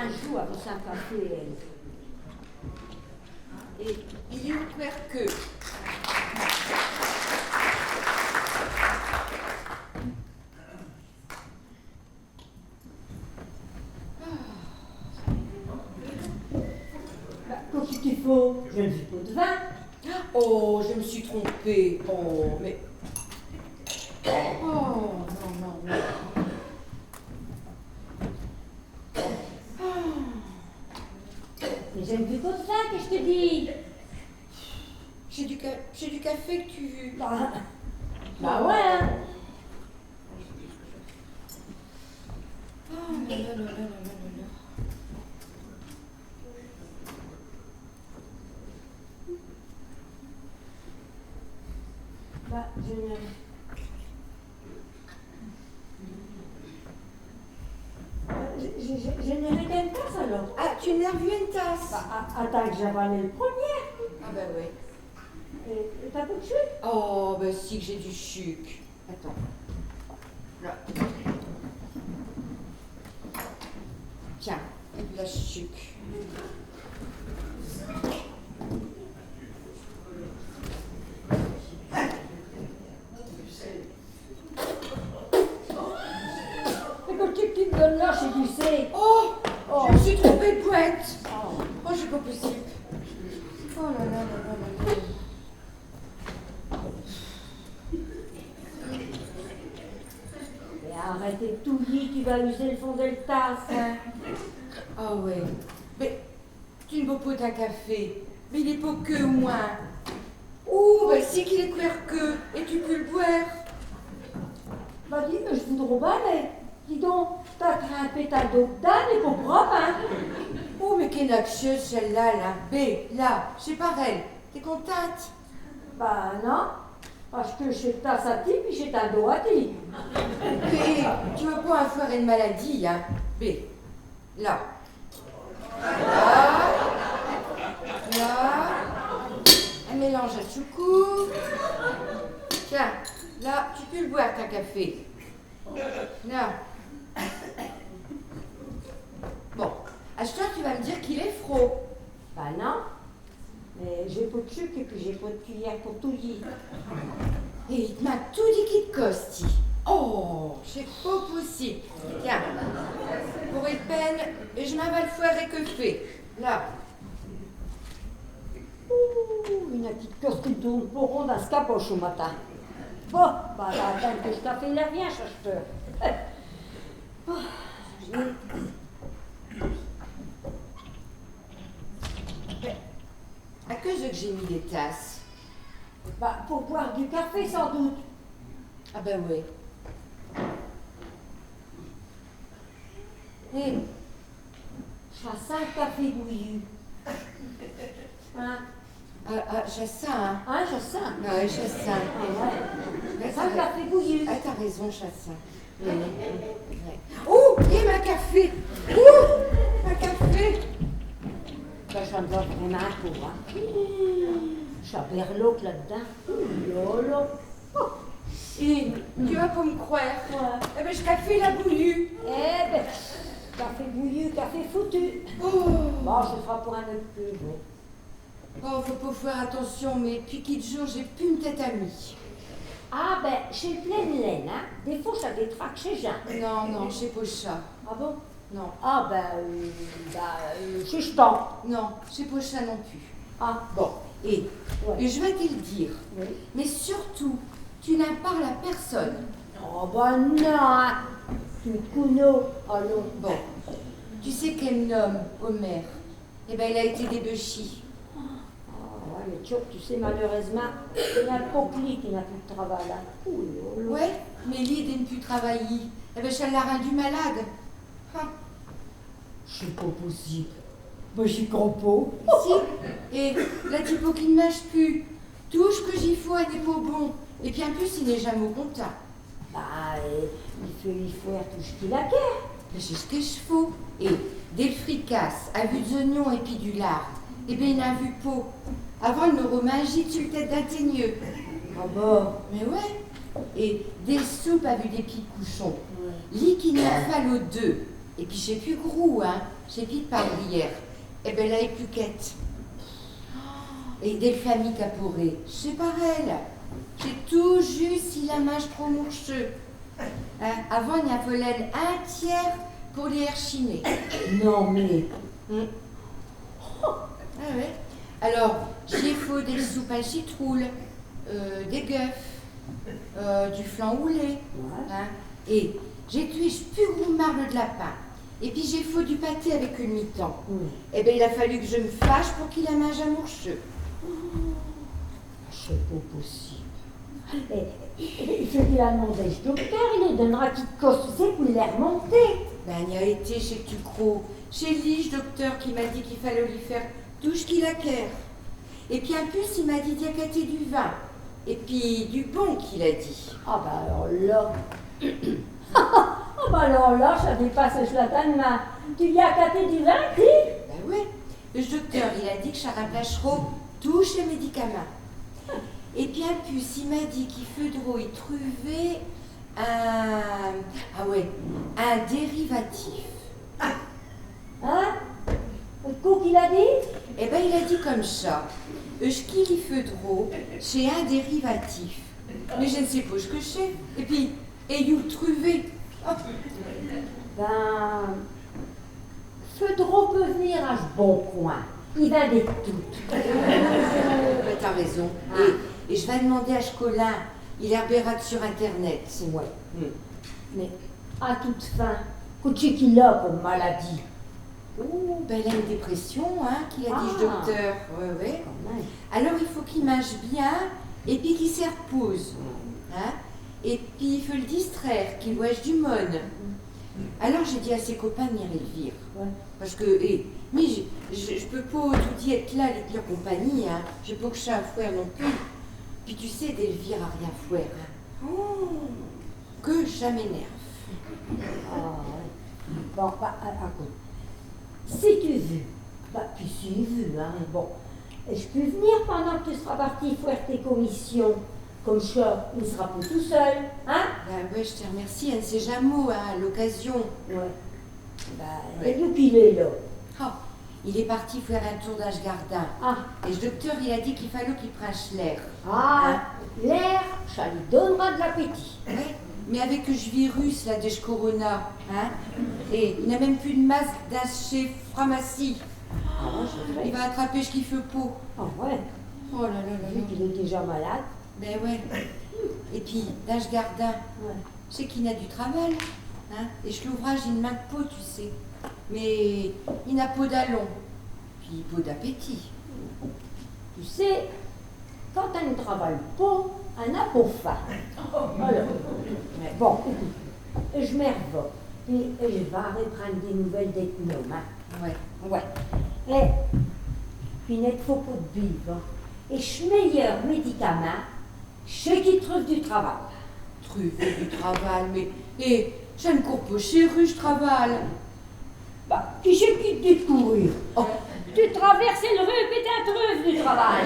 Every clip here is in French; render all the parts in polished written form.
un jour avec un café, elle. Et il est au que. Qu'est-ce qu'il faut? Je ne veux pas de vin. Oh, je me suis trompée. Oh, mais... Oh, non. Mais je ne veux pas de vin, que je te dis. J'ai du café que tu veux. Bah ouais, hein. Oh là là là là là là là. Bah, je ne rien qu'une tasse alors. Ah, tu n'as vu une tasse? Bah, attends que j'avale le premier. Ah bah ouais. Et t'as pas de chute? Oh, bah si que j'ai du chuc. Attends. Là. Tiens, de la chuc. Mais quand tu te donnes là, c'est du C. Oh, je me suis trompée de boîte. Oh. Oh, c'est pas possible. Oh là là là là là là. Mais arrêtez de tout dit, tu vas user le fond de la tasse. Hein. Ah ouais. Mais tu ne bois pas d'un café. Mais il est pas que au moins. Oh, bah si qu'il est couvert que. Et tu peux le boire. Bah dis, je voudrais pas, mais dis donc, t'as grimpé ta dos d'âne et comprends, hein. Oh, mais quelle anxieuse celle-là, là. B, là, c'est pareil. T'es contente? Bah non, parce que chez ta sati, puis chez ta dos à ti. B, tu veux pas avoir une maladie, hein. B, là. Là. Un mélange à choucou. Tiens, là, tu peux le boire, ta café. Là. Bon, à ce temps, tu vas me dire qu'il est froid. Bah non, mais j'ai pas de sucre et puis j'ai pas de cuillère pour tout dire. Et il m'a tout dit qu'il te costi. Oh, c'est pas possible. Tiens, pour une peine, je m'avale foiré que fait. Là. Ouh, une petite cosse qui tourne pour ronde à ce capoche au matin. Bon, bah attends que je t'ai fait l'air bien, chercheur. À cause que j'ai mis des tasses. Bah pour boire du café sans doute. Ah ben oui. Hé, je fais 5 cafés bouillus. Hein? Chassin, hein? Hein, je sens. Ah ouais, Chassin. Ouais. 5 cafés bouillus. Ah, t'as raison, Chassin. Ouais. Oh, et ma café. Oh, ma café. Bah, j'en dois vraiment un coup, hein. J'ai un berloque là-dedans. Lolo. Oh. Et tu vas pas me croire. Ouais. Eh ben, je t'ai fait la bouillue. Eh ben, café bouillu, café foutu. Oh. Bon, je ferai pour un autre peu, bon. Oh, faut pas faire attention, mais depuis quelques jours, j'ai plus une tête amie. Ah ben, chez le plein laine, hein. Des fois, ça détraque chez Jean. Non, je sais pas ça. Ah bon? Non, Ah ben, chez Jean. non, je sais pas ça non plus. Ah, Bon, et ouais. je vais te le dire, Oui. mais surtout, tu n'en parles à personne. Oh ben non, hein. Tu me connais. Allons. Bon, tu sais quel homme, Homer, eh ben, il a été débauché. Ah ouais, mais tu sais, malheureusement, il y a le coquelis qui n'a plus de travail, là. Ouh, lolo. Ouais, mais lui, il ne plus travailler. Eh ben, ça l'a rendu malade. Ah, C'est pas possible. Ben, j'y crois pas. si, et la typo qui ne mâche plus. Tout ce que j'y faut, elle n'est pas bon. Et puis en plus, il n'est jamais content. Bah, il faut faire tout ce qu'il a qu'à. Mais c'est ce que je fais. Et des fricasse, à vue d'oignon et puis du lard. Eh bien, il n'a vu pas. Avant, il me remangeait sur le tête d'un teigneux. Ah bon? Mais ouais. Et des soupes à vue des petits couchons. Ouais. Lit qui n'a fallu deux. Et puis, j'ai plus gros, hein. j'ai vite parlé hier. Eh ben, là, est plus quête. Et des familles capourées, c'est pareil. J'ai tout juste si la mange trop moucheux. Hein? Avant, il y a volé un tiers pour les herchiner. Non, mais. Ah ouais. Alors, j'ai fait des soupes à citrouille, des gueufs, du flan roulé. Ouais. Hein? Et j'ai tué plus gros marle de lapin. Et puis j'ai fait du pâté avec une mi-temps. Eh bien, il a fallu que je me fâche pour qu'il la mange à mourcheux. C'est pas possible. Et ce qu'il a demandé ce docteur, il lui donnera petite cosse, tu sais, pour les remonter. Ben, il y a été chez Tucro, chez Lige, docteur, qui m'a dit qu'il fallait lui faire tout ce qu'il a qu'ère. Et puis en plus, il m'a dit d'y accater du vin. Et puis du bon qu'il a dit. Ah bah alors là. Ah bah alors là, ça dépasse la de main. Tu y as capé du vin, tu? Ben ouais. Le docteur, il a dit que ça remplacera tous les médicaments. Et puis en plus, il m'a dit qu'il faudrait y trouver un dérivatif. Hein? Le coup qu'il a dit? Eh ben, il a dit comme ça. Ce qu'il y faudrait, c'est un dérivatif. Mais je ne sais pas ce que c'est. Et puis, et où le trouver? Oh. Ben. Feudreau peut venir à ce bon coin. Il va des toutes. Ben, t'as raison. Et je vais demander à Scolin. Il herbera sur Internet. C'est moi. Mais à toute fin, qu'est-ce qu'il a comme maladie? Oh, ben elle a une dépression, hein, qu'il a dit le docteur. Ouais. Quand même. Alors il faut qu'il mange bien et puis qu'il se repose. Hein? Et puis il faut le distraire, qu'il voyage du monde. Alors j'ai dit à ses copains de venir Elvire. Ouais. Parce que, mais je peux pas tout y être là, les pires compagnies, hein. J'ai pas que ça à faire non plus. Puis tu sais, d'Elvire a rien à faire. Hein. Oh, que ça m'énerve. Ah ouais. Bon, bah, écoute. Si tu veux, bah, puis si tu veux, hein, bon, je peux venir pendant que tu seras parti faire tes commissions. Comme ça, il ne sera pas tout seul, hein? Ben ouais, je te remercie, elle ne sait jamais, hein, à l'occasion. Ouais. Bah, et d'où qu'il est là? Ah, il est parti faire un tour d'Ashgardin. Ah. Et le docteur, il a dit qu'il fallait qu'il prenne l'air. Ah, Hein? l'air, ça lui donnera de l'appétit. Ouais, mais avec ce virus, là, des corona, hein? Et il n'a même plus de masque d'un chez pharmacie. Ah, c'est vrai. Il va attraper ce qu'il fait pas. Ah ouais, Oh là là là vu là. qu'il est déjà malade. Ben ouais. Et puis, d'Ashgardin, Ouais. c'est qu'il n'a du travail. Hein? Et je l'ouvrage, il ne manque pas, tu sais. Mais il n'a pas d'allon. Puis pas d'appétit. Tu sais, quand elle ne travaille pas, elle n'a pas faim. Alors, mais bon, écoute, je m'en vais. Et je vais reprendre des nouvelles d'Ethnom. Hein. Ouais. Ouais. Et puis, il ne faut pas de vivre. Et le meilleur médicament, c'est qu'il trouve du travail. Trouver du travail, mais. Et je ne cours pas chez rue, je travaille. Bah, qui c'est qui te dit de courir? Oh. Tu traverses le rue et tu trouves du travail.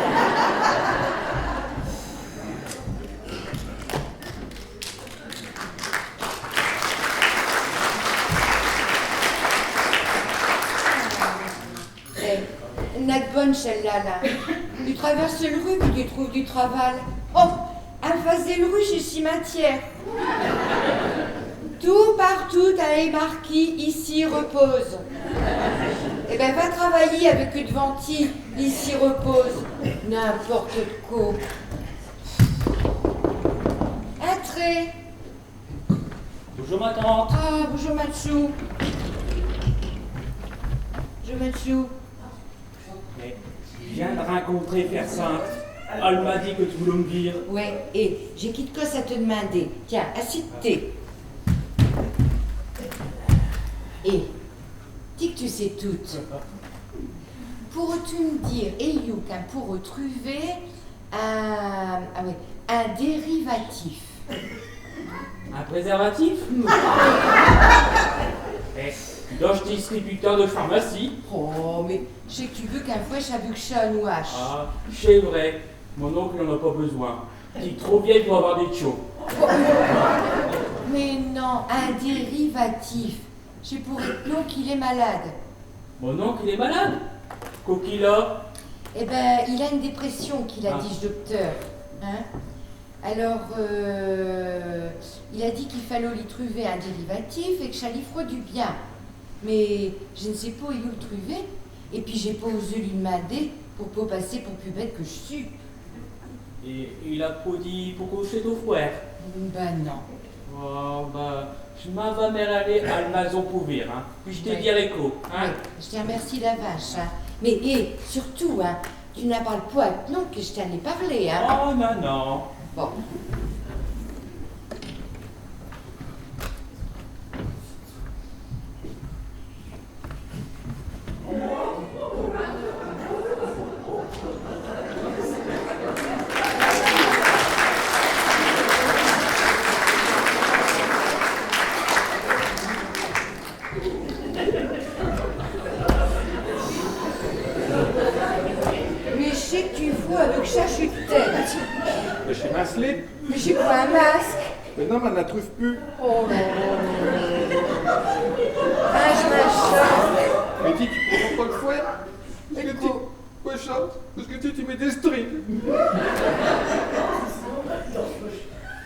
N'a de bonne celle-là, là. Tu traverses le rue puis tu trouves du travail. Oh, en face de rue, chez cimetière. Tout partout a marqué ici repose. Eh ben va travailler avec une ventille, ici repose. N'importe quoi. Entrez. Bonjour ma tante. Ah, bonjour Matchou. Bonjour Matchou. Mais je viens de rencontrer Faire Simple. Elle m'a dit que tu voulais me dire. Ouais, et j'ai quelque chose à te demander. Tiens, assieds-toi. Et, dis que tu sais tout. Pourrais-tu me dire, Youk, pour retrouver un dérivatif? Un préservatif? Eh, dois-je distributeur de pharmacie? Oh, mais je sais que tu veux qu'un fois, j'ai vu que ça nouache. Ah, c'est vrai. Mon oncle n'en a pas besoin. Il est trop vieille pour avoir des chiots. Mais non, un dérivatif. C'est pour être non qu'il est malade. Mon oncle, il est malade. Qu'qu'il a? Eh ben, il a une dépression, qu'il a Ah. dit le docteur. Hein? Alors, il a dit qu'il fallait lui trouver un dérivatif et que ça lui ferait du bien. Mais je ne sais pas où il le trouver. Et puis, j'ai pas osé lui demander pour pas passer pour plus bête que je suis. Et il a pas dit pourquoi c'est au frère. Ben non. Oh, bah, je m'en vais m'en aller à la maison pour vivre, hein. Puis je te Ouais. dirai quoi, hein. Ouais, je te remercie la vache. Hein. Mais, et surtout, hein, tu n'as pas le poids, non, que je t'en ai parlé. Hein. Oh, non, non. Bon. Mais je sais que tu fous avec ça chute de tête. Mais j'ai ma slip. Mais j'ai pas un masque. Mais non, mais on la trouve plus. Oh là là. Ah, je m'achète. Mais dis, tu prends pas le fouet? Parce que tu... Quoi, ça? Parce que tu mets des strings.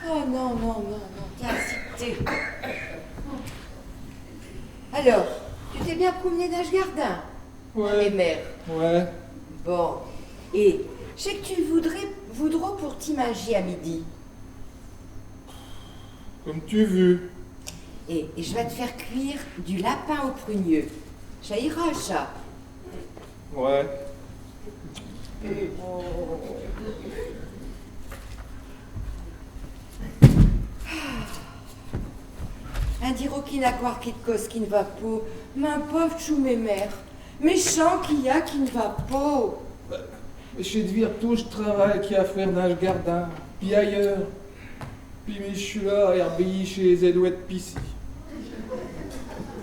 Oh non, non, non, non, t'es incité. Alors, tu t'es bien promené d'âge gardin? Ouais. Les mères. Ouais. Bon. Et je sais que tu voudras pour t'imager à midi. Comme tu veux. Et je vais te faire cuire du lapin au prugneux. Ça ira, ça. Ouais. Un diro qui n'a quoi qui te cause qui ne va pas. Ma pauvre chou mes mères. Méchant qu'il y a qui ne va pas. Mais chez Devir, tout je travaille qui a faire d'âge gardin. Puis ailleurs. Puis mais je suis là à RBI chez les Alouettes Pissy.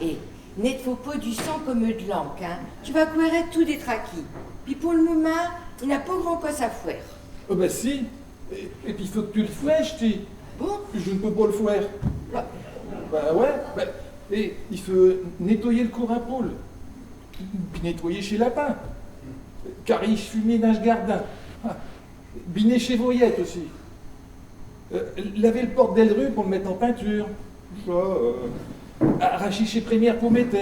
Et ne te faut pas du sang comme de l'encre, hein. Tu vas courir tout des traquis. Puis pour le moment, il n'a pas grand quoi à faire. Oh bah si. Et puis il faut que tu le fouettes, ti. Bon, Je ne peux pas le fouer. bah, Bah ouais. Bah, et il faut nettoyer le cour à poule. Puis nettoyer chez Lapin. Cariche fumée d'âge gardin. Ah, biner chez Voyette aussi. Laver le porte d'Elru pour le mettre en peinture. Ça, arracher chez Première pour mettre.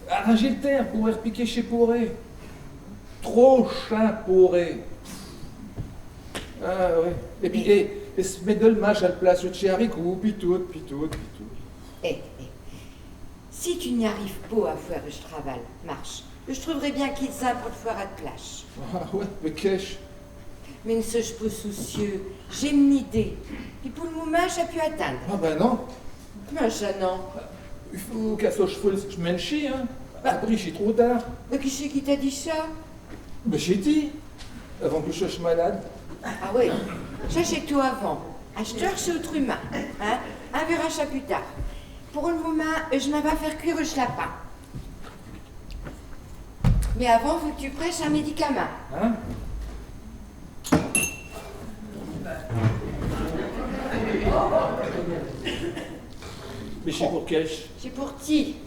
Arranger le terre pour repiquer chez Poré. Trop chat Poré. Ah ouais. Et puis, et se mettre de le mâche à la place de chez Haricot, puis tout. eh. Si tu n'y arrives pas à faire le travail, marche. Je trouverais bien qu'il s'en pour te faire à te plâche. Ah ouais, mais qu'est-ce? Mais ne suis-je pas soucieux? J'ai une idée. Et pour le moment, j'ai pu atteindre. Ah ben non. Mais ça, non. Il faut qu'à ce je mène chier, hein. Après, je suis trop tard. Mais qui c'est qui t'a dit ça? Mais j'ai dit, avant que je sois malade. Ah oui, ça c'est tout avant. Acheteur, c'est autre humain. Hein? Un verra ça plus tard. Pour le moment, je m'en vais faire cuire le lapin. Mais avant, faut que tu prêches un médicament. Hein? Mais c'est pour cash. C'est pour ti.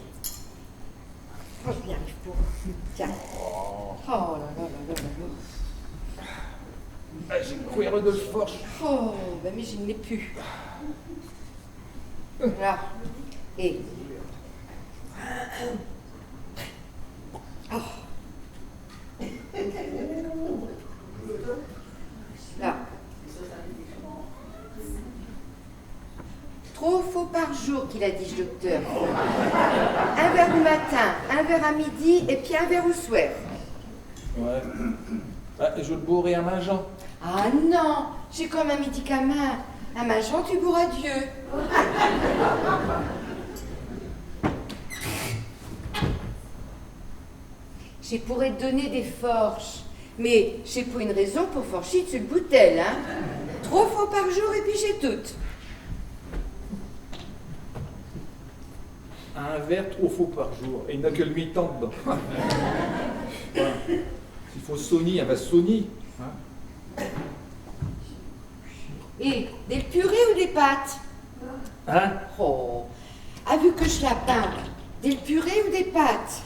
Oh, je n'y arrive pas. Tiens. Oh là là là là là. Ah, j'ai une cuillère de force. Oh, ben mais je ne l'ai plus. Là. Et. Oh. Là. 3 fois par jour qu'il a dit le docteur. Un verre au matin, un verre à midi et puis un verre au soir. Ouais. Ah, je le bourrai à ma jambe. Ah non, c'est comme un médicament. À ma jambe, tu bourras Dieu. Je pourrais te donner des forges, mais c'est pour une raison pour forcher sur le bouteille, hein. 3 fois par jour et puis j'ai toutes. Un verre trop faux par jour. Et il n'y en a que le mi-temps dedans. Voilà. S'il faut Sony, elle va Sony. Hein? Et des purées ou des pâtes? Hein? Oh, a vu que je la peins, des purées ou des pâtes?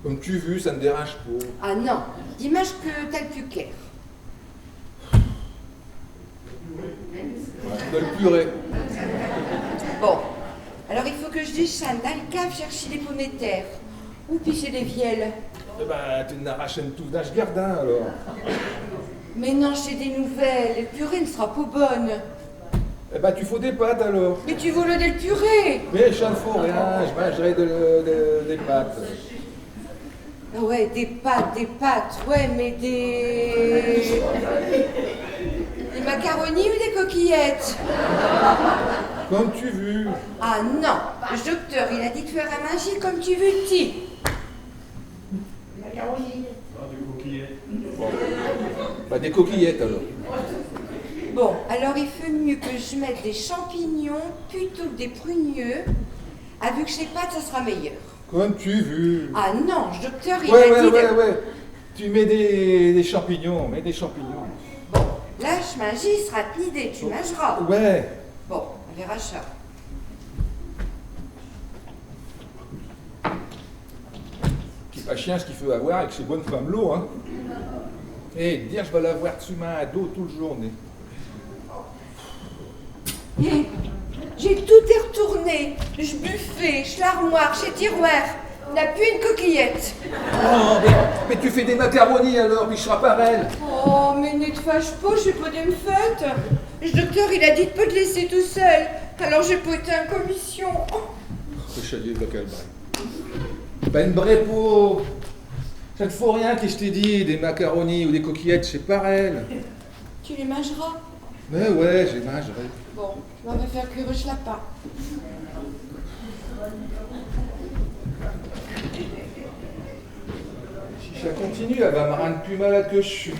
Comme tu veux, ça ne dérange pas. Ah non, dimanche que t'as le pucaire. De le purée. Bon, alors il faut que je descende dans le cave chercher les pommes de terre. Ou picher des vielles. Eh ben, tu n'arraches une touffe d'âge gardin, alors. Mais non, j'ai des nouvelles. Le purée ne sera pas bonne. Eh ben, tu fais des pâtes, alors. Mais tu veux le del purée? Mais je ne fais rien, je mangerai des pâtes. Ah ouais, des pâtes, ouais, mais des macaronis ou des coquillettes? Comme tu veux. Ah non, le docteur, il a dit de faire à manger comme tu veux, ti. Bah, des coquillettes, alors. Bon, alors il fait mieux que je mette des champignons plutôt que des prugneux. Avec chez pâtes, ça sera meilleur. Comme tu veux. Ah non, le docteur, il Ouais, a dit ouais. Tu mets des champignons, mets des champignons. Bon, là, je mange, il sera l'idée, tu mangeras. Ouais. Bon, on verra ça. Qui pas chien ce qu'il faut avoir avec ces bonnes femmes l'eau, hein. Et dire je vais l'avoir dessus main d'eau toute la journée. J'ai tout retourné. Je buffet, je l'armoire, chez tiroir. Il n'a plus une coquillette. Oh, mais tu fais des macaronis alors, puis je serai pareil. Oh, mais ne te fâche pas, je suis pas d'une fête. Le docteur, il a dit de pas te laisser tout seul. Alors j'ai pas été en commission. C'est chalier de la calbaille. Pas une vraie peau. Ça ne faut rien que je t'ai dit, des macaronis ou des coquillettes, c'est pareil. Tu les mangeras? Mais ouais, j'ai mangerai. Bon, je vais faire cuire le lapin. Si ça continue, elle va me rendre plus malade que je suis.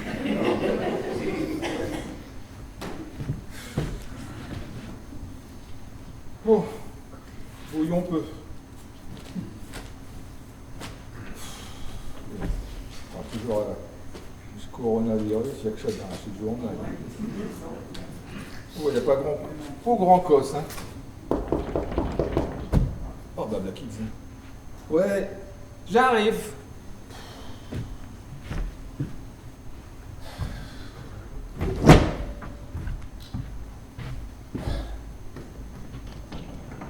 Bon, voyons peu. Toujours ce coronavirus, il n'y a que ça dans ce journal. Il n'y a pas grand cosse, hein. Oh, bah, Black Kids. Ouais, j'arrive.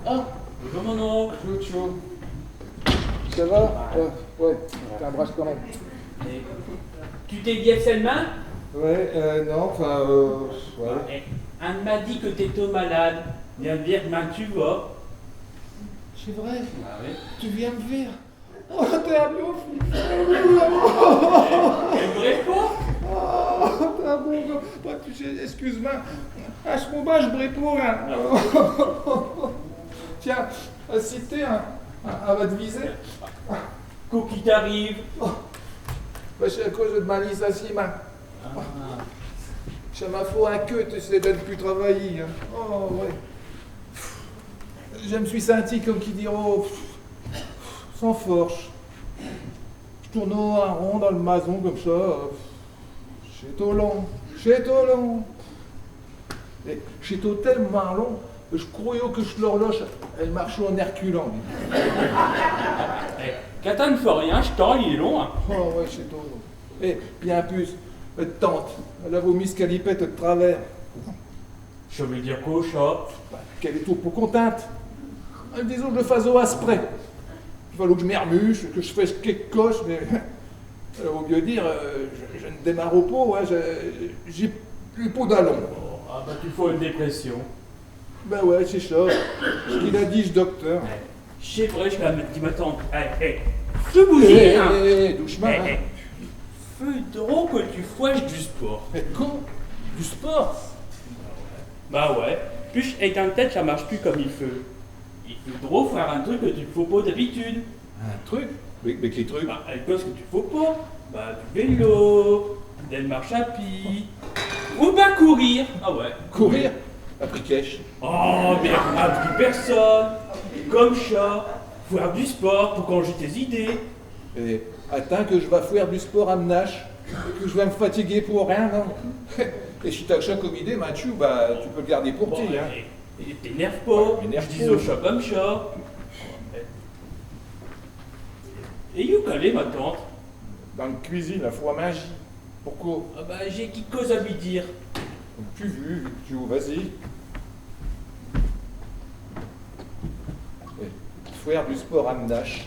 Ah, bonjour mon oncle. Chouchou. Ça va? Ouais, t'embrasses quand même. Et tu t'es biaisé la main? Ouais, non, enfin, ouais. Et Anne m'a dit que t'étais malade. Viens me dire comment tu vas. C'est vrai, Ah oui. tu viens me voir. Oh, t'es un bon fils. T'aimerais pas? Oh, t'es un bon gars. Oh, tu sais, excuse-moi. À ce moment, je brille pour rien. Tiens, citez à votre visée. Quoi qui t'arrive? Bah, c'est à cause de ma licenciement. Ça m'a fait un queue, tu sais, de ne plus travailler. Hein. Oh, ouais. Je me suis senti comme qui dit, oh, sans force. Je tourne en rond dans le mason comme ça. C'est trop long. Et c'est tellement long, je croyais que je l'horloge, elle marchait en herculant. Quand t'as ne fait rien, je t'en il est long. Hein. Oh ouais, c'est trop long. Et bien plus, tante, elle a vomi ce calipette de travers. Je vais dire quoi au chat? Bah, qu'elle est tout pour contente. Disons que je le fasse au aspect. Il fallait que je m'hermuche, que je fasse quelque coche, mais au mieux dire, je ne démarre au pot, hein, j'ai plus peau d'allon. Ah bah tu fais une dépression. Ben ouais, c'est ça. Ce qu'il a dit, ce docteur. C'est vrai, je vais me dire, attends, fais bouger, hein. Doucement. Hein. Faudrait que tu fasses du sport. Mais con, du sport. Bah ouais, plus avec un tête, ça marche plus comme il faut. Il faudrait faire un truc que tu ne fais pas d'habitude. Un truc? Mais quel truc? Bah, avec quoi ce que tu fais pas? Bah, du vélo, des marches à pied, ou bah courir. Ah ouais. Courir? Après cash. Oh, mais plus personne. Comme ça, faire du sport pour changer tes idées. Et attends que je vais faire du sport à Mnache, que je vais me fatiguer pour rien, non? Et si t'as que ça comme idée, Mathieu, bah tu peux le garder pour ti, hein. Et t'énerve pas. M'énerve Je dis pas. au chat comme ça. Et où qu'elle est, ma tante? Dans la cuisine, la foi magie. Pourquoi? Ah bah, j'ai qui cause à lui dire. Tu vu, tu vas-y. Faire du sport à Mnash.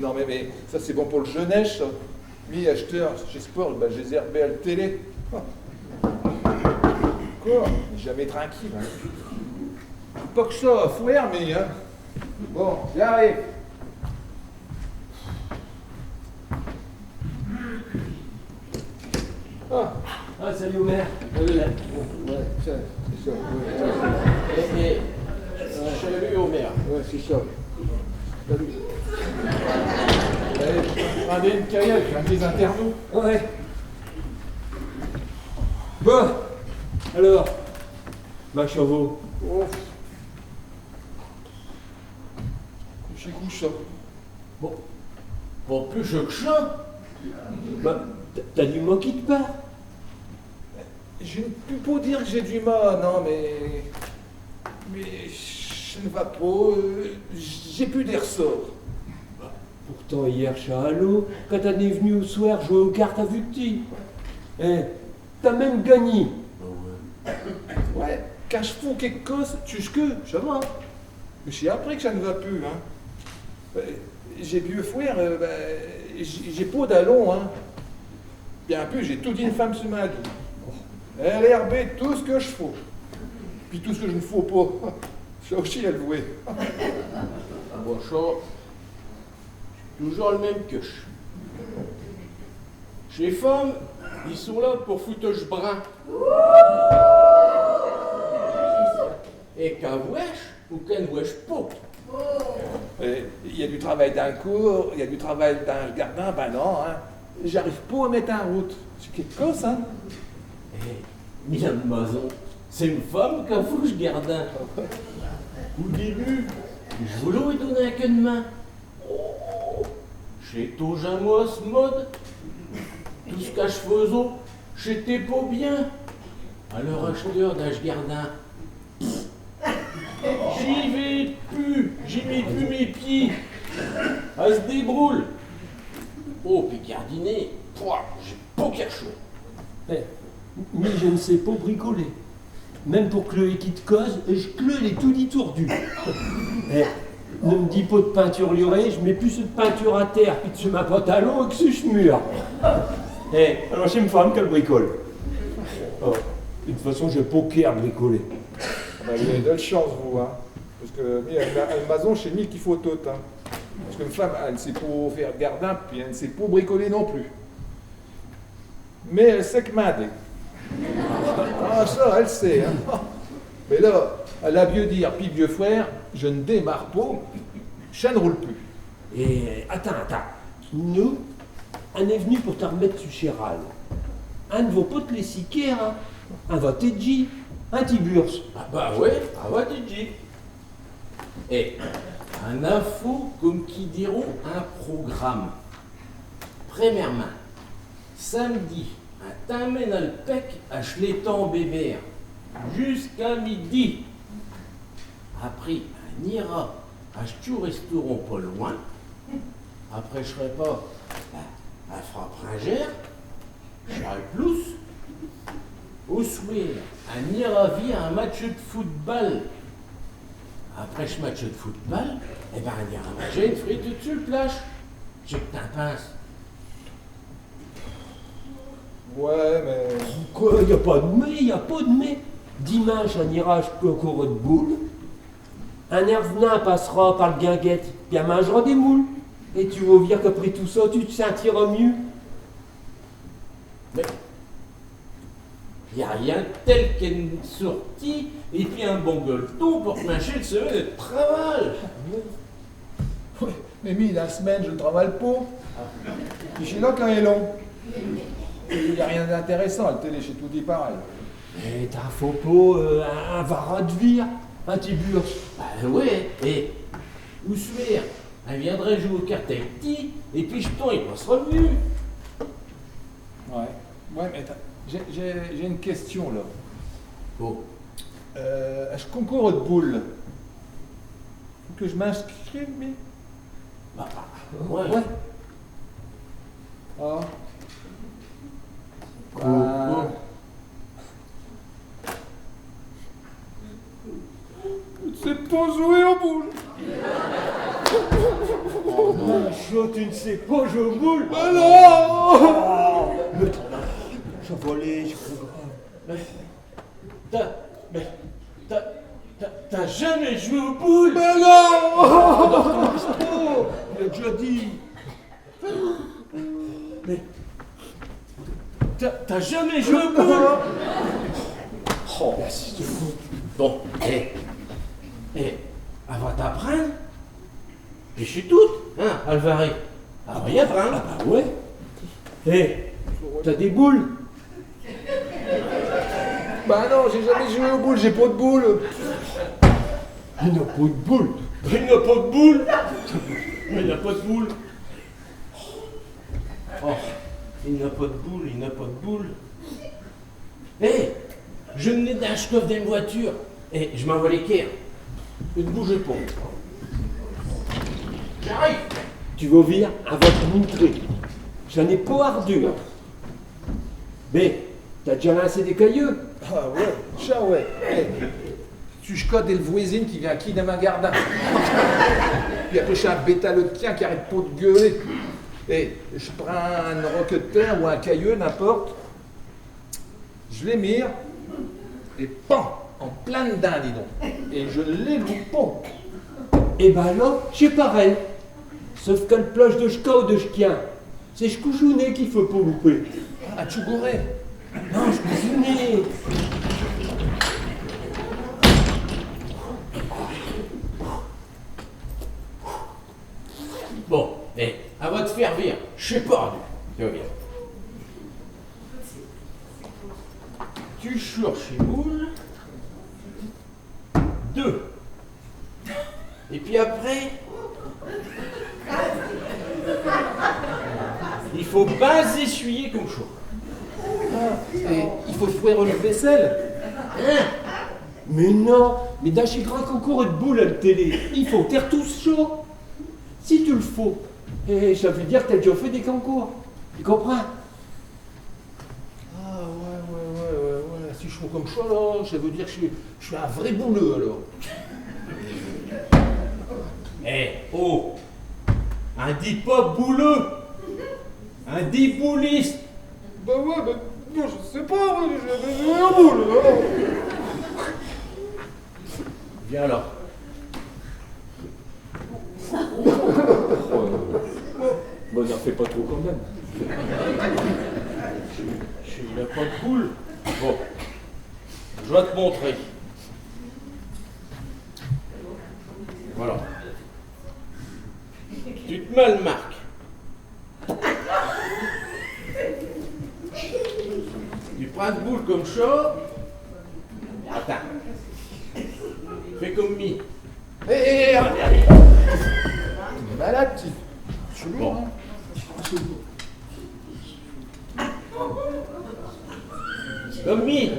Non mais ça c'est bon pour le jeunesse. Lui, acheteur chez Sport, bah, j'ai herbé à la télé. Quoi? Jamais tranquille. Hein. Pas que ça, faut hermer, hein. Bon, j'arrive. Ah, salut Omer. Ouais, ça, c'est ça. Ouais, Salut Omer. ouais, c'est ça. Salut. Allez, prenez une caillette, j'ai des interviews. Ouais. Bon, alors, ma chevaux. Oh. J'ai couché ça. Bon, pas plus que ça. Bah, t'as du mot qui te part. Je ne peux pas dire que j'ai du mal, non, mais je ne vais pas. J'ai plus des ressorts. Pourtant, hier, Chahalo, quand t'en es venu au soir jouer aux cartes à Vucti, t'as même gagné. Ouais, quand je fous quelque chose, tu sais que, ça va. Mais c'est après que ça ne va plus, hein. J'ai bu fouer, j'ai pas d'allons, hein. Bien plus, j'ai tout dit une femme sur ma vie. Elle herbe tout ce que je fous. Puis tout ce que je ne fous pas. Ça aussi, elle vouait. Bon, ça, c'est toujours le même que je. Chez les femmes, ils sont là pour foutage brun. Et qu'un wesh ou qu'un wesh pas. Il y a du travail dans le cours, il y a du travail dans le jardin, ben non, hein. J'arrive pas à mettre en route. C'est quelque chose, hein. Milan Mazon, c'est une femme qu'un fouche gardin. Au début, je voulais lui donner un coup de main. Oh, chez Tojamos mode, tout ce que je faisais, j'étais pas bien. Alors acheteur d'âge gardin, j'y vais plus, j'y mets plus mes pieds. Elle se débroule. Oh, puis gardinet, j'ai pas qu'à chaud. Mais je ne sais pas bricoler. Même pour que le qui te cause, je cleux les tout dit tordu. Ne me dis pas de peinture liorée, je mets plus de peinture à terre, puis dessus ma pantalon et que sur ce mur. Alors c'est une femme qu'elle bricole. Oh, de toute façon, je pas qu'à bricoler. Vous avez de la chance, vous, hein. Parce que, elle maison chez lui qu'il faut tout, hein. Parce qu'une femme, elle ne sait pas faire gardin, puis elle ne sait pas bricoler non plus. Mais elle sait que m'aider. Ah, ça, elle sait, hein. Mais là, elle a vieux dire, puis vieux frère, je ne démarre pas, je ne roule plus. Et attends. Nous, on est venu pour te remettre sur Chéral. Un ne va pas te laisser quitter, hein. Un va t'aider, un Tiburce. Ah bah ouais, un va t'aider. Et un info, comme qui diront, un programme. Premièrement, samedi, un t'amène à le pec à Schlétan Bébert, jusqu'à midi. Après, un ira à Ch'tou restaurant pas loin. Après, je serai pas à Frappringère, Charles Plus. Au soir, un ira via un match de football. Après ce match de football, on ira manger une frite sur le plage. J'ai que t'en penses. Ouais, mais... Quoi, y a pas de mais. Dimanche, on ira au cours de boule. Un air venant passera par le guinguette, puis on mangera des moules. Et tu vas dire qu'après tout ça, tu te sentiras mieux. Mais il n'y a rien de tel qu'une sortie et puis un bon gueuleton pour mâcher le semaine de travail. Ouais, mais la semaine, je ne travaille pas. Puis chez là, quand il est long. Il n'y a rien d'intéressant à la télé, chez tout dit pareil. Et t'as faut pas un varat de vire, un Tiburce. Bah ouais, et où soir, elle viendrait jouer aux cartes avec petit, et puis jeton, il passera mieux. Ouais, mais j'ai une question là. Oh. Est-ce concours de boule? Faut que je m'inscrive, mais Ouais. Ah. C'est pas jouer aux boules. Chaud, tu ne sais pas jouer aux boules. Mais non. Mais j'ai volé, c'est pas grave. T'as jamais joué aux boules. Mais non. Il a déjà dit. Mais t'as jamais joué aux boules. Oh, merci, c'est fou. Bon, elle va t'apprendre. Puis je suis toute, hein, Alvarez. Elle va y apprendre. Ah bah ouais. T'as des boules. Bah non, j'ai jamais joué aux boules, j'ai pas de boules. Il n'a pas de boule. Il n'a pas de boule. Il n'a pas de boule. Oh, il n'a pas de boule, il n'a pas de boule. Je venais d'un coffre d'une voiture. Je m'envoie l'équerre. Ne bougez pas. J'arrive. Tu vas vivre à votre montrer. J'en ai pas ardu. Mais, t'as déjà lancé des cailloux? Ah ouais, ça ouais. Tu code et le voisin qui vient qui dans ma garde. Puis après, je suis un bêta le tien qui arrête pas de gueuler. Je prends un roc de terre ou un caillou, n'importe. Je les mire. Et pan, en plein dedans, dis donc. Et je les loupe pas. Et ben là, c'est pareil. Sauf qu'un ploche de ch'ka ou de ch'quien, c'est ch'couchounet qu'il faut pas louper. Ah, tu gouré. Non, ch'couchounet. Bon, à va te faire vire. Je sais pas, tu vas bien. Tu cherches les boules. 2. Et puis après, il faut bien essuyer comme chaud. Et il faut faire le vaisselle. Hein? Mais non, mais dans ces grands concours de boules à la télé, il faut taire tous chaud. Si tu le faut, ça veut dire que tu as déjà fait des concours. Tu comprends? Ah ouais. Si je fais comme ça, là, ça veut dire que je suis un vrai bouleux, alors. Un dit pas bouleux, un dit bouliste. Bah ouais, bah non, je sais pas, moi, j'ai joué en boule, alors. Viens alors. Bon, n'en fais pas trop quand même. Il n'a pas de boule. Bon, je vais te montrer. Voilà. Tu te mets le marque. Tu prends une boule comme ça. Attends. Fais comme mi. Allez. Malade, tu. Je suis Bon. Comme mi.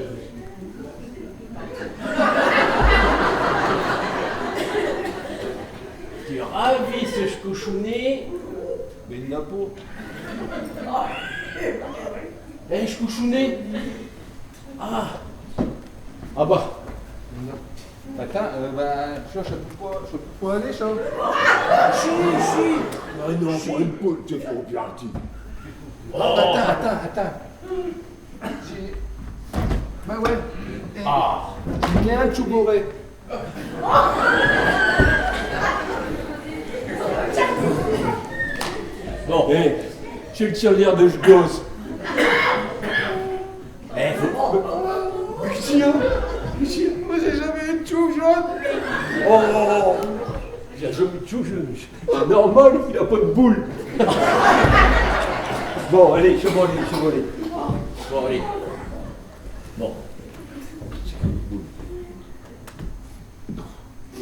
Tu ravis ce couchounet. Mais il n'a pas. Je couchounet. Ah bah. Attends, je peux pas aller, ça. Si. Ah non, pour une poule, c'est trop bien dit. Attends. Bah ouais. Il y a un chougouré. Bon, j'ai le tirelire de gosse. Moi, j'ai jamais eu de chou jaune. Il a jamais de chouchou. C'est normal qu'il a pas de boule. Bon, allez, je vais aller. Bon, allez. Bon.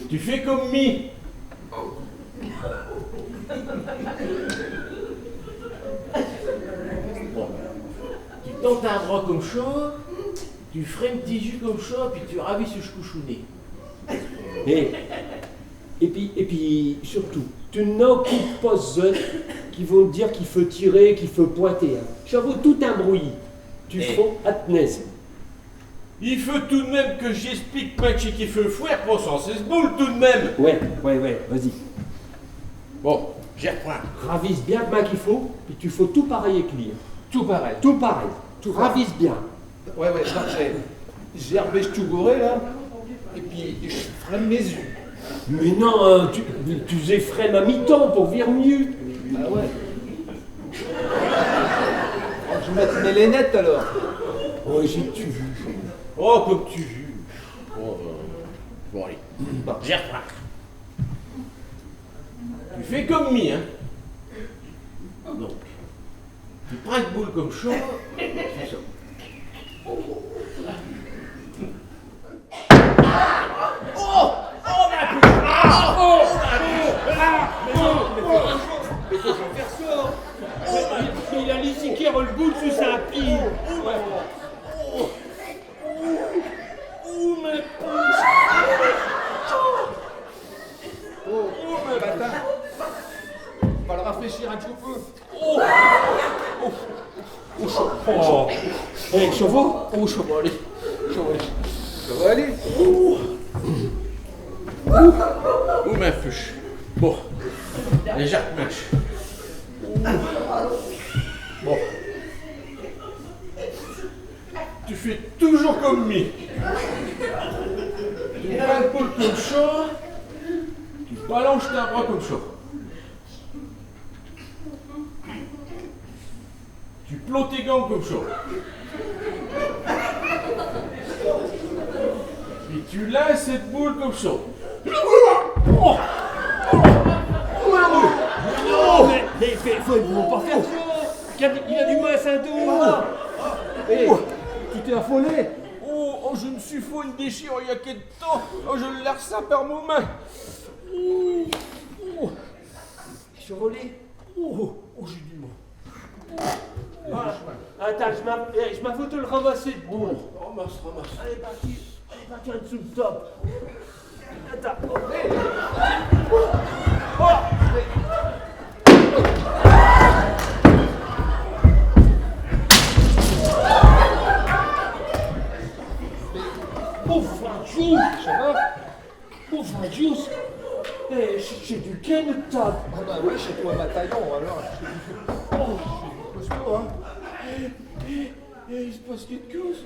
Tu fais comme mi. Bon. Tu tentes un bras comme ça, tu ferais un petit jus comme ça, puis tu ravis ce couchounet. Et Et puis surtout, tu n'occupes pas ceux qui vont te dire qu'il faut tirer, qu'il faut pointer. Hein. J'avoue tout un bruit. Tu feras à tenez. Il faut tout de même que j'explique moi qu'il faut faire pour s'en ce boule tout de même. Ouais, vas-y. Bon, j'y reprends. Ravise bien le qu'il faut, puis tu fais tout pareil avec lui. Tout pareil. Tout pareil. Ravise bien. Ouais, non, j'herbe tout gouré là, et puis je freine mes yeux. Mais non, tu effraies ma mi-temps pour vire mieux. Ah ouais. Je vais mettre mes lunettes alors. Oh, j'ai-tu vu. Oh, comme tu veux. Bon, allez. Bon, j'y reprends. Tu fais comme mi, hein. Donc, tu prends une boule comme chaud, c'est ça. Il a l'ici qui roule boule sous sa pile. Matin. Va le rafraîchir un petit peu. Chauveau. Allez. Ça va aller. Ma fiche. Bon, les Jacques Match. Bon. Tu fais toujours comme mi. Tu prends le poule comme ça, tu balances ta bras comme ça. Tu plots tes gants comme ça. Puis tu laisses cette boule comme ça. Mais faut pas faire ça. Il a du mal à Saint-Doux. Tu t'es affolé. Oh, je me suis fait une déchire il y a quelques temps. Oh, je l'ai ressent par mon main. Chevalet. J'ai du mal. Attends, je m'avoue te le ramasser de boule. Ramasse. Allez, parti en dessous le top. Attends. Juice, ça va? Pauvre Juice. J'ai du ken de table. Ah bah oui, chez toi bataillon alors. C'est costaud, hein. Il se passe quelque chose.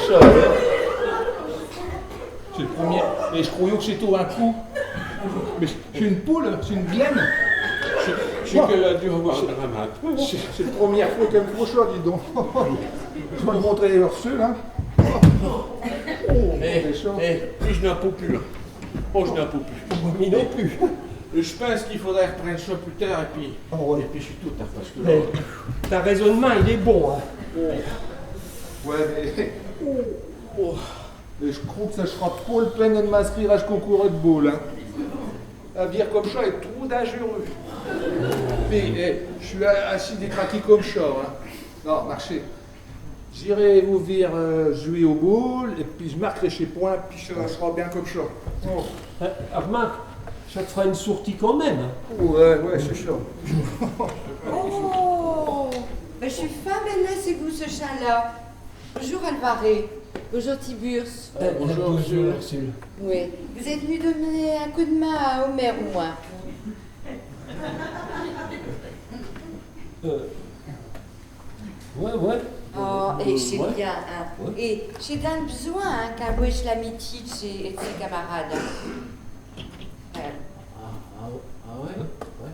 Ça alors. C'est le premier. Et je croyais que c'était un coup. Mais c'est une poule, c'est une glaine. Je sais qu'elle a dû avoir un drame. C'est la première fois qu'elle me fauche là, dis donc. Je vais te montrer les ceux là. Puis je n'en peux plus. Là. Oh, je n'en peux plus. Mais non plus. Je pense qu'il faudrait reprendre ça plus tard et puis je suis tout tard parce que là, Ta raisonnement, il est bon. Hein. Ouais, mais. Mais je crois que ça sera pas le peine de m'inscrire à ce concours de boule. Hein. Un vire comme ça est trop dangereux. Mais je suis assis détraqué comme ça. Hein. Non, marchez. J'irai vous dire jouer au boules et puis je marquerai chez point, puis ça sera bien comme ça. Oh. Remarque, ça te fera une sortie quand même. Hein. Ouais, c'est ça. Oh, ben, je suis fin maintenant, c'est vous ce chat-là. Bonjour Alvaré. Bonjour Tiburce. bonjour, Ursule. Oui. Vous êtes venu donner un coup de main à Homer ou moi? Ouais. Oh, et c'est Ouais. bien, hein. Ouais. Et j'ai d'un besoin, hein, qu'un wesh l'amitié de ses camarades. ouais.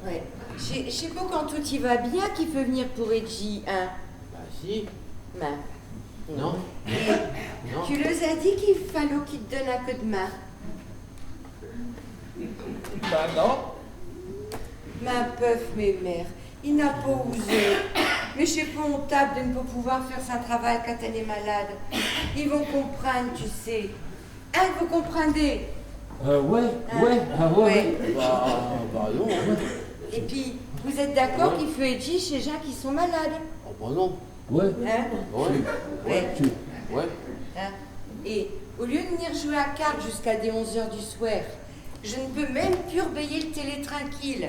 Ouais. Je sais pas quand tout y va bien qu'il peut venir pour Edgy, hein. Bah si. Ben. Non. Non. Tu leur as dit qu'il fallait qu'ils te donnent un coup de main. Bah non. Ma peuf, mes mères, il n'a pas osé. Mais je sais pas hontable de ne pas pouvoir faire son travail quand elle est malade. Ils vont comprendre, tu sais. Hein, vous comprenez? Ouais. Hein? Ah ouais. Bah non. Et puis, Vous êtes d'accord qu'il faut Edgy chez gens qui sont malades? Oh, bah non. Ouais. Hein? Ouais. Ouais. Ouais. Hein? Et au lieu de venir jouer à cartes jusqu'à des 11h du soir, je ne peux même plus rebailler le télé tranquille.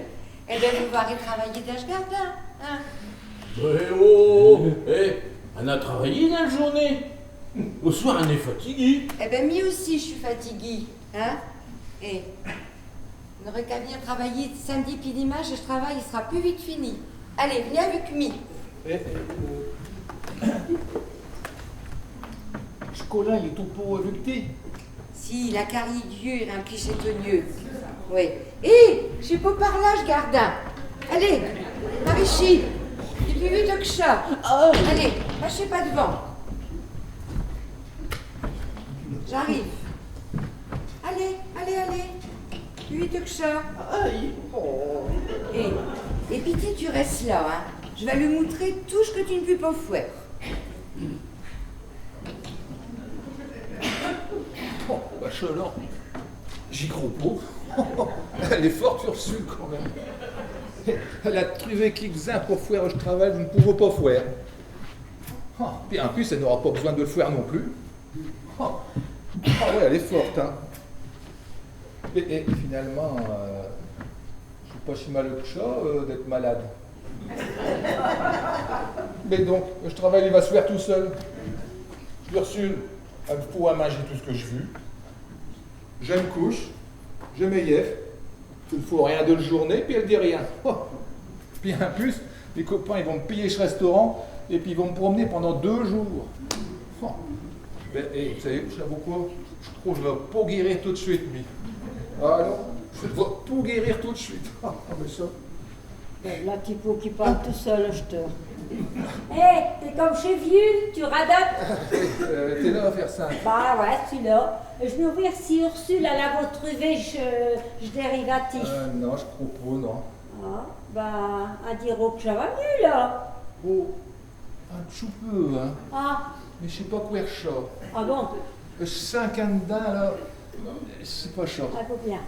Eh bien, vous allez travailler d'âge gardien. Hein? On a travaillé dans la journée. Au soir, on est fatigué. Eh bien, moi aussi, je suis fatiguée. Hein? Et on n'aurait qu'à venir travailler samedi puis dimanche et je travaille, il sera plus vite fini. Allez, viens avec moi. Chocolat, il est tout pour éviter. Si, la carie Dieu est remplie chez Tonieux. Oui. Hé, je suis pas par là, je garde. Allez, par ici. Il est plus vite que ça. Allez, lâchez pas devant. J'arrive. Allez. Plus vite que ça. Et pitié, tu restes là, hein. Je vais lui montrer tout ce que tu ne peux pas faire. Bon, bah, Cholant, j'y crois pas. Elle est forte, Ursule, quand même. Elle a trouvé quelques-uns pour faire le travail, je ne pouvais pas faire. Puis en plus, elle n'aura pas besoin de le faire non plus. Ah ouais, elle est forte, hein. Et finalement, je suis pas si malheureux que ça d'être malade. Mais donc, le travail, il va se faire tout seul. Ursule, elle me faut à manger tout ce que je veux. Je me couche, je m'éyeffe, il ne faut rien de la journée, puis elle dit rien. Puis en plus, les copains, ils vont me payer ce restaurant, et puis ils vont me promener pendant 2 jours. Et vous savez, je sais quoi, je trouve que je vais pas guérir tout de suite, mais. Ah non, je vais pas guérir tout de suite. Mais ça. Là, tu peux qui parle tout seul, je te. Hé, t'es comme chez Vieux, tu radotes. T'es là à faire ça. Bah ouais, tu là. Je me dire si Ursule, elle a trouvé je dérivatif. Non, je crois pas, non. Ah, bah, à dire que ça va mieux, là. Oh, un petit peu, hein. Ah, Mais je sais pas quoi ça. ah bon, 5 ans dedans, là, c'est pas ça. ça va bien.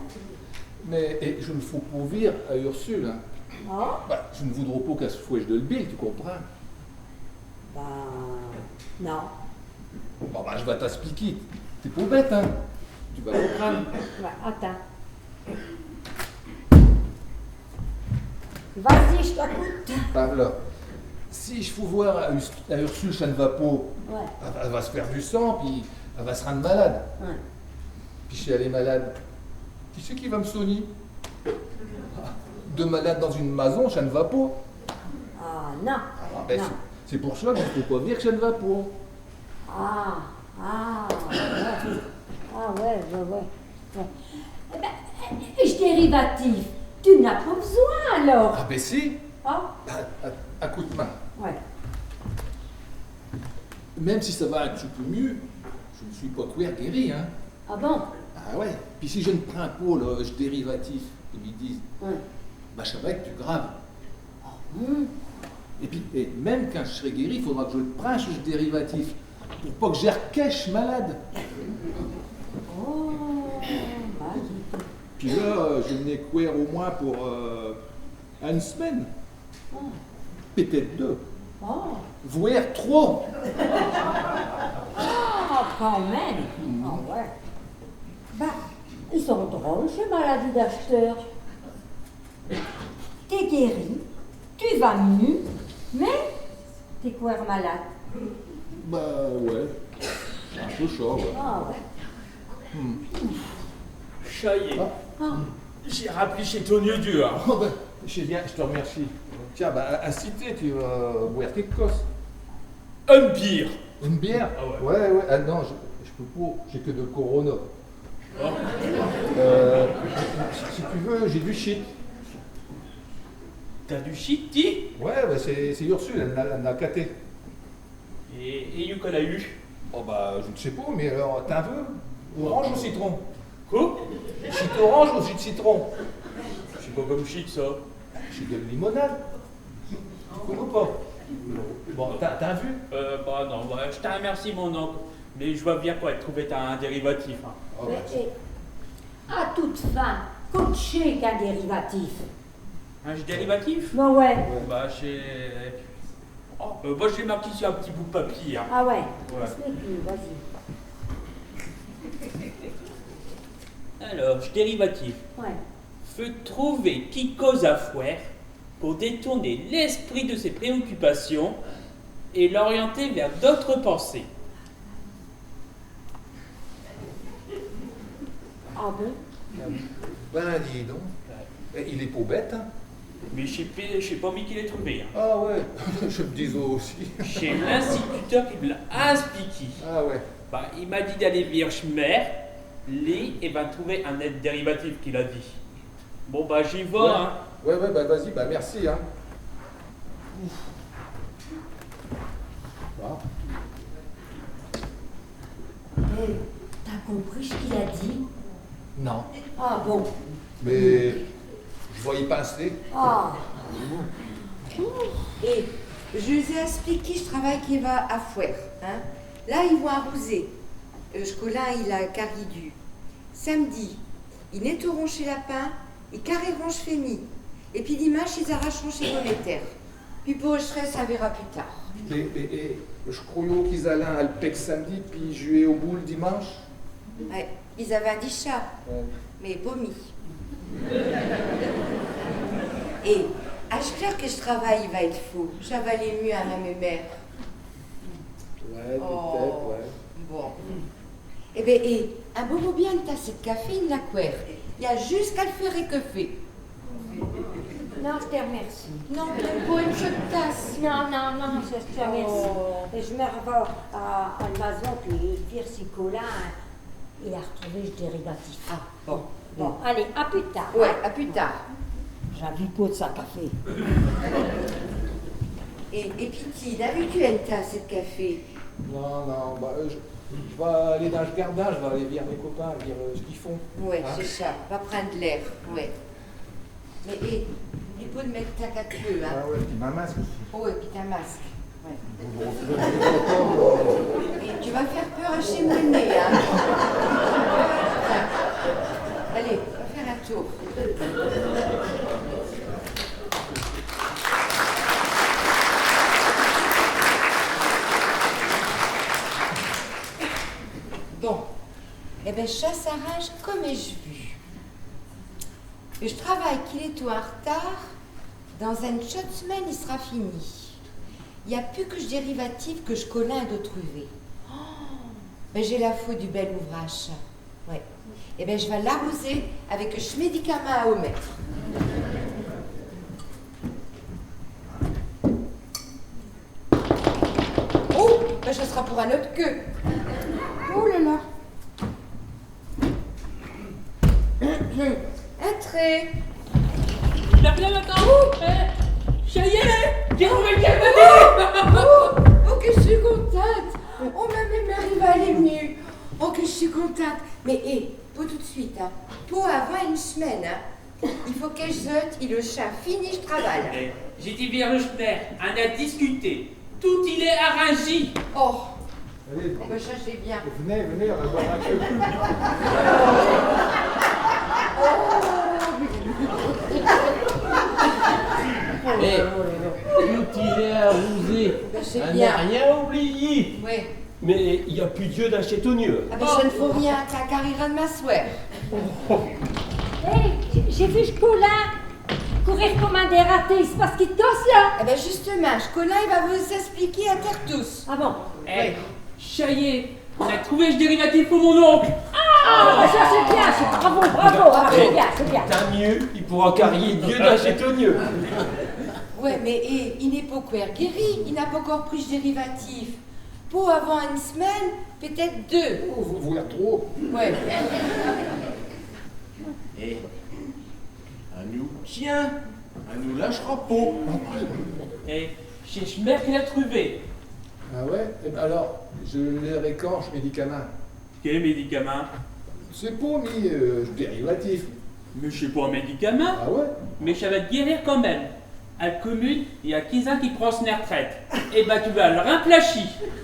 Mais je ne faut pas dire à Ursule, hein. Ah, Bah, je ne voudrais pas qu'elle se fouette de le bill, tu comprends? bah, non. Bon, bah, je vais t'expliquer. T'es pas bête, hein? Tu vas comprendre. Ouais, attends. Vas-y, je t'écoute. Bah, là, si je faut voir à Ursule, ça ne va pas. Ouais, Elle va se faire du sang, puis elle va se rendre malade. ouais. Puis si elle est malade, qui c'est qui va me soigner? De malade dans une maison, ça ne va pas. Ah, non. Ben, Non. c'est pour ça que je ne peux pas dire que ça ne va pas. Ouais. Ah, ouais. Eh ben, je dérivatif. Tu n'as pas besoin, alors. Ah ben si. Ah, À coup de main. ouais. Même si ça va un petit peu mieux, je ne suis pas guéri, hein. Ah bon? Ah ouais. Puis si je ne prends pas le dérivatif, ils me disent, Ouais. bah ça va être plus grave. Hum. Et puis, même quand je serai guéri, il faudra que je le prenne, ce dérivatif, pour pas que j'ai cache malade. Oh, vas-y. Puis là, je n'ai courir au moins pour une semaine. Oh. Peut-être 2. Oh. Voire 3. Ah, quand même. Ah ouais. Bah, ils sont drôles, ces maladies d'acheteurs. T'es guéri, tu vas mieux, mais t'es quoi malade? Bah ouais. Un peu chaud, ouais. Ah ouais. Ça y est, Ah, j'ai rappelé chez Tonio Dieu. Hein. Oh ben, c'est bien, je te remercie. Tiens, bah, à Cité, tu vas boire quelque chose. Un pire. Une bière? Ah ouais. Ah non, je peux pas, j'ai que de Corona. Oh. Si tu veux, j'ai du shit. T'as du shit, dis? Ouais, bah, c'est Ursule, elle n'a caté. Et you qu'on a eu? Oh bah, je ne sais pas, mais alors, t'en veux? Orange ou citron? Quoi? Shit orange ou shit citron? C'est pas comme shit, ça. Shit de limonade. Tu connais pas? Bon, t'as vu? Bah non, bah, je te remercie, mon oncle. Mais je vois bien quoi, trouver un dérivatif. Hein. Oh, mais, bah, à toute fin, coacher qu'un dérivatif. Un dérivatif? Non, ouais. Bah, moi, j'ai marqué sur un petit bout de papier. Hein. Ah ouais. Ouais. Laisse-le plus, vas-y. Alors, dérivatif. Ouais. Faut trouver qui cause à foire pour détourner l'esprit de ses préoccupations et l'orienter vers d'autres pensées. Ah bon? Ben, dis donc. Il est pas bête, hein? Mais je sais pas mis qui l'a trouvé. Hein. Ah ouais, je me dis aussi. Chez l'instituteur qui me l'a expliqué. Ah ouais. Bah, il m'a dit d'aller vers Schmer, et va trouver un net dérivatif qu'il a dit. Bon bah j'y vais, hein. Ouais, bah vas-y, bah merci, hein. Ah. Hey, t'as compris ce qu'il a dit? Non. Ah bon? Mais je vais y passer. Ah. Et je vous ai expliqué, je travaille qui va à Fouer. Hein. Là, ils vont arroser. Scolin, il a caridu. Samedi, ils nettoieront chez Lapin, ils carreront chez Fémy. Et puis dimanche, ils arracheront chez Monétaire. Puis pour le stress, ça verra plus tard. Et je croyais qu'ils allaient à Alpec samedi, puis jouer au boule dimanche. Ouais, ils avaient un dit chat, mais pas mis. Et à chaque heure que je travaille, il va être fou. J'avalais mieux à ma mère. Ouais, Oh. peut-être, ouais. Bon. Eh bien, un beau bien de tasse de café, une la couère. Il y a juste qu'à le faire et que fait. Non, je te remercie. Non, mais pour une chaude tasse. Non, je te remercie. Oh. Et je me revois à la maison, puis dire si Colin, il a retrouvé ce dérivatif. Ah, bon. Bon, allez, à plus tard. Ouais, à plus tard. J'avais pas de ça café. Et Piti, d'habitude, une tasse de café. Non, bah je vais aller dans le jardin, je vais aller voir mes copains, dire ce qu'ils font. Ouais, Hein? c'est ça. Va prendre l'air. Ouais. Mais, il faut te mettre ta queue, hein. Ah ouais, puis ma masque aussi. Oh, et puis ta masque. Ouais. Et tu vas faire peur à chez Monet, hein. Allez, va faire un tour. Bon, eh bien, ça s'arrange comme ai-je vu. Et je travaille qu'il est tout en retard. Dans une chouette semaine, il sera fini. Il n'y a plus que ce dérivatif que je collin de trouver. Oh, ben, j'ai la faute du bel ouvrage. Ouais. Eh bien, je vais l'arroser avec ce médicament à omettre. Oh, ben, ce sera pour un autre queue. Oh là là. Entrez. Il a rien maintenant. Ça y est, j'ai trouvé le dérivatif. Oh, que je suis contente. Oh, ma mère, il va aller mieux. Oh, que je suis contente. Mais, pas tout de suite, hein. Pas avant une semaine, hein. Il faut que je zote, il le chat fini, je travaille. J'ai dit vers le Schmer, on a discuté. Tout il est arrangé. Oh, Allez, on va chercher bien. venez, on va boire un peu. Mais tout il est arrosé. Ben, c'est On bien. n'a rien oublié. Oui. Mais il n'y a plus Dieu d'un chétonneux. Ah ben, ça ne faut rien, qu'à carrière de ma souhait. Hey, j'ai vu ce Colin courir comme un dératé. Il se passe qu'il tosse là. Ah ben, justement, Colin, il va vous expliquer à terre tous. Ah bon? Eh, ça y est, on a trouvé ce dérivatif pour mon oncle. Ah, ça c'est bien, c'est bravo, c'est bien. Tant mieux, il pourra carrier Dieu d'un chétonneux. Ouais, mais il n'est pas encore guéri, il n'a pas encore pris ce dérivatif. Pour avant une semaine, peut-être 2. Oh, vous l'air trop. Ouais. Et on nous tient, on nous lâchera pas. Eh, c'est Schmer qui l'a trouvé. Ah ouais? Eh ben alors, je les récanche, médicaments. Quel médicament? C'est pas mis dérivatif. Mais c'est pas un médicament. Ah ouais? Mais ça va te guérir quand même. À la commune, il y a 15 ans qui prend son retraite. Et bah tu vas le remplacher.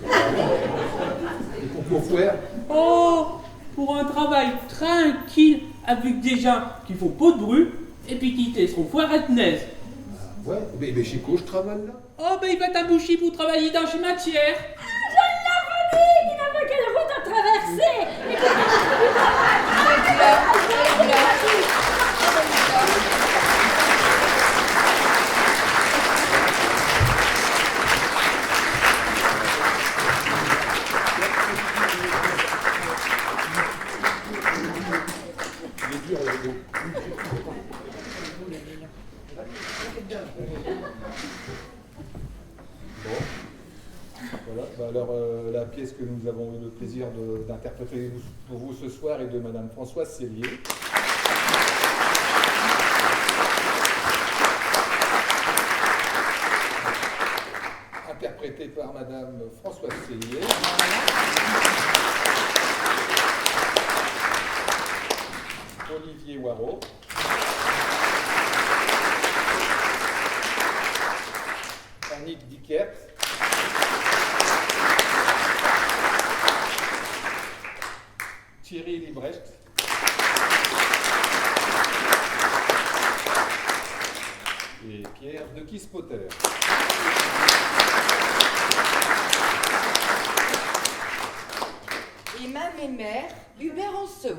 Et pour faire? Oh, pour un travail tranquille avec des gens qui font pas de bruit, Et puis quitter son foire à Tenez. Ouais, mais chez quoi je travaille là? Oh, ben il va t'aboucher pour travailler dans chez Matière. Je l'avais dit qu'il n'avait qu'une route à traverser. Il est dur, le dos. Bon. Voilà. Bah alors, la pièce que nous avons eu le plaisir d'interpréter pour vous ce soir est de Madame Françoise Cellier. Interprétée par Madame Françoise Cellier. Olivier Waro. Annick Dickert. Thierry Librecht. Et Pierre de Kispotter. Et ma mère, Hubert Anceau.